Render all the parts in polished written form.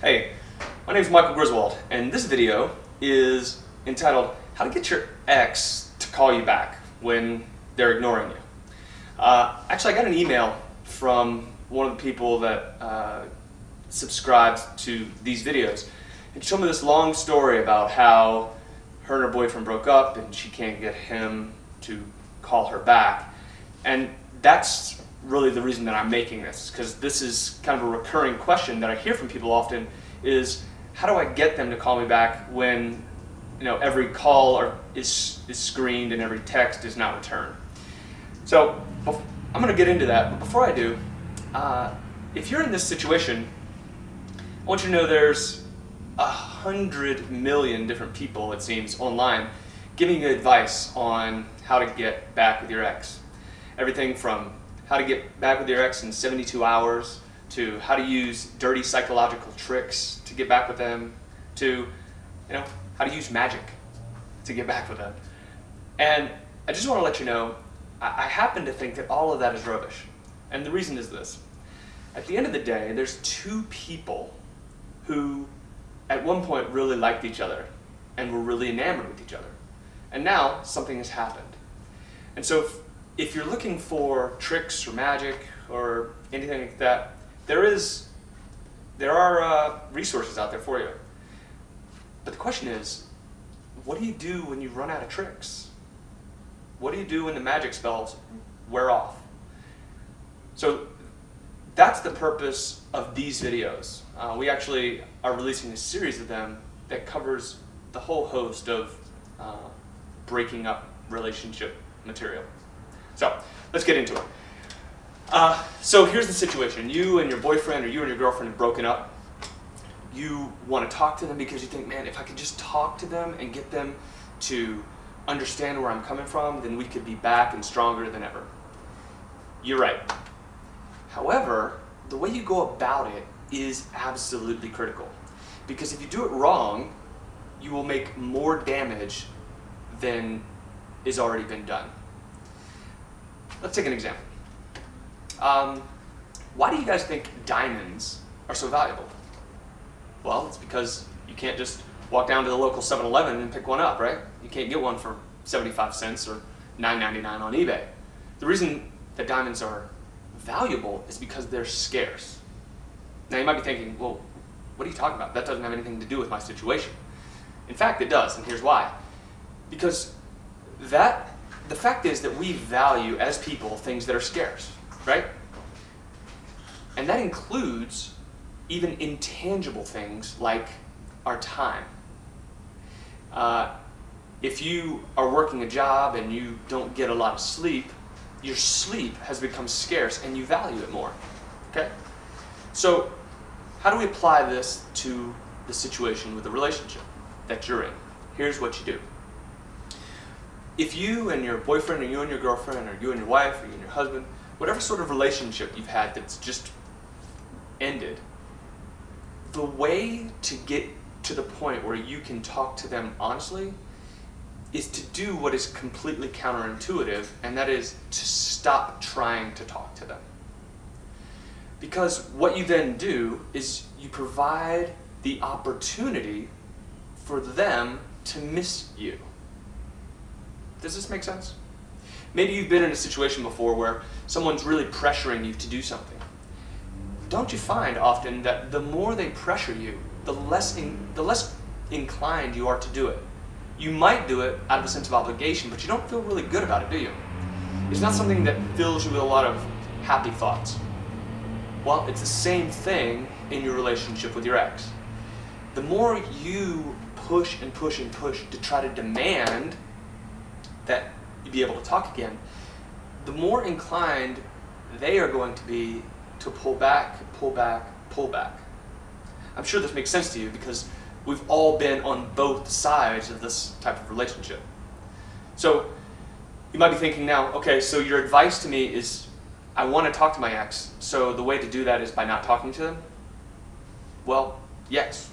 Hey, my name is Michael Griswold, and this video is entitled How to Get Your Ex to Call You Back When They're Ignoring You. Actually, I got an email from one of the people that subscribes to these videos, and she told me this long story about how her and her boyfriend broke up and she can't get him to call her back. And that's really the reason that I'm making this, because this is kind of a recurring question that I hear from people often is, how do I get them to call me back when every call is screened and every text is not returned? So I'm going to get into that, but before I do, if you're in this situation, I want you to know there's 100 million different people, it seems, online giving you advice on how to get back with your ex. Everything from how to get back with your ex in 72 hours, to how to use dirty psychological tricks to get back with them, to how to use magic to get back with them. And I just want to let you know, I happen to think that all of that is rubbish. And the reason is this. At the end of the day, there's two people who at one point really liked each other and were really enamored with each other. And now something has happened. And so if you're looking for tricks or magic or anything like that, there are resources out there for you. But the question is, what do you do when you run out of tricks? What do you do when the magic spells wear off? So that's the purpose of these videos. We actually are releasing a series of them that covers the whole host of breaking up relationship material. So let's get into it. So here's the situation. You and your boyfriend or you and your girlfriend have broken up. You want to talk to them because you think, man, if I could just talk to them and get them to understand where I'm coming from, then we could be back and stronger than ever. You're right. However, the way you go about it is absolutely critical. Because if you do it wrong, you will make more damage than is already been done. Let's take an example. Why do you guys think diamonds are so valuable? Well, it's because you can't just walk down to the local 7-Eleven and pick one up, right? You can't get one for 75 cents or $9.99 on eBay. The reason that diamonds are valuable is because they're scarce. Now you might be thinking, well, what are you talking about? That doesn't have anything to do with my situation. In fact, it does, and here's why. Because the fact is that we value, as people, things that are scarce, right? And that includes even intangible things like our time. If you are working a job and you don't get a lot of sleep, your sleep has become scarce and you value it more, okay? So how do we apply this to the situation with the relationship that you're in? Here's what you do. If you and your boyfriend or you and your girlfriend or you and your wife or you and your husband, whatever sort of relationship you've had that's just ended, the way to get to the point where you can talk to them honestly is to do what is completely counterintuitive, and that is to stop trying to talk to them. Because what you then do is you provide the opportunity for them to miss you. Does this make sense? Maybe you've been in a situation before where someone's really pressuring you to do something. Don't you find often that the more they pressure you, the less inclined you are to do it? You might do it out of a sense of obligation, but you don't feel really good about it, do you? It's not something that fills you with a lot of happy thoughts. Well, it's the same thing in your relationship with your ex. The more you push and push and push to try to demand that you be able to talk again, the more inclined they are going to be to pull back, pull back, pull back. I'm sure this makes sense to you because we've all been on both sides of this type of relationship. So you might be thinking now, okay, so your advice to me is I want to talk to my ex, so the way to do that is by not talking to them? Well, yes.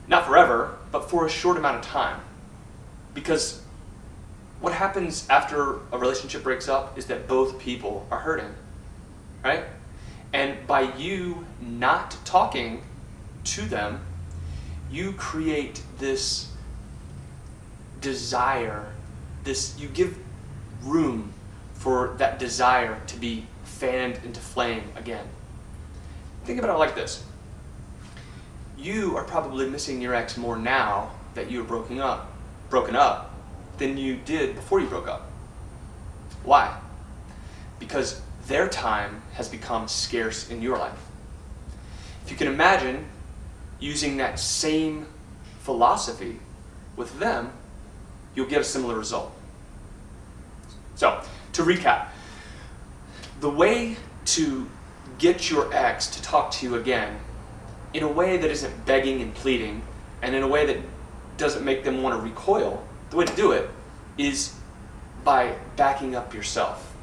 Not forever, but for a short amount of time. Because what happens after a relationship breaks up is that both people are hurting, right? And by you not talking to them, you create this desire, you give room for that desire to be fanned into flame again. Think about it like this. You are probably missing your ex more now that you are broken up than you did before you broke up. Why? Because their time has become scarce in your life. If you can imagine using that same philosophy with them, you'll get a similar result. So, to recap, the way to get your ex to talk to you again in a way that isn't begging and pleading, and in a way that doesn't make them want to recoil, the way to do it is by backing up yourself.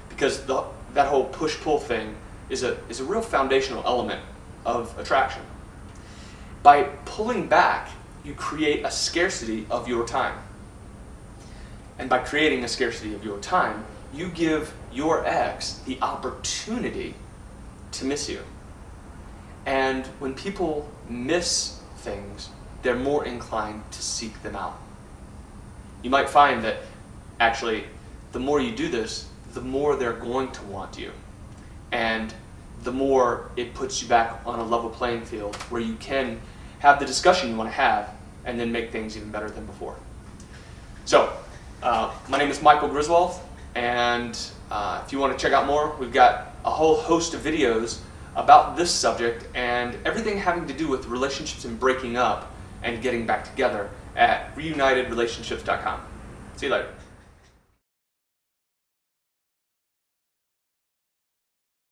Because that whole push-pull thing is a real foundational element of attraction. By pulling back, you create a scarcity of your time. And by creating a scarcity of your time, you give your ex the opportunity to miss you. And when people miss things, they're more inclined to seek them out. You might find that actually the more you do this, the more they're going to want you. And the more it puts you back on a level playing field where you can have the discussion you want to have and then make things even better than before. So, my name is Michael Griswold, and if you want to check out more, we've got a whole host of videos about this subject and everything having to do with relationships and breaking up and getting back together at reunitedrelationships.com. See you later.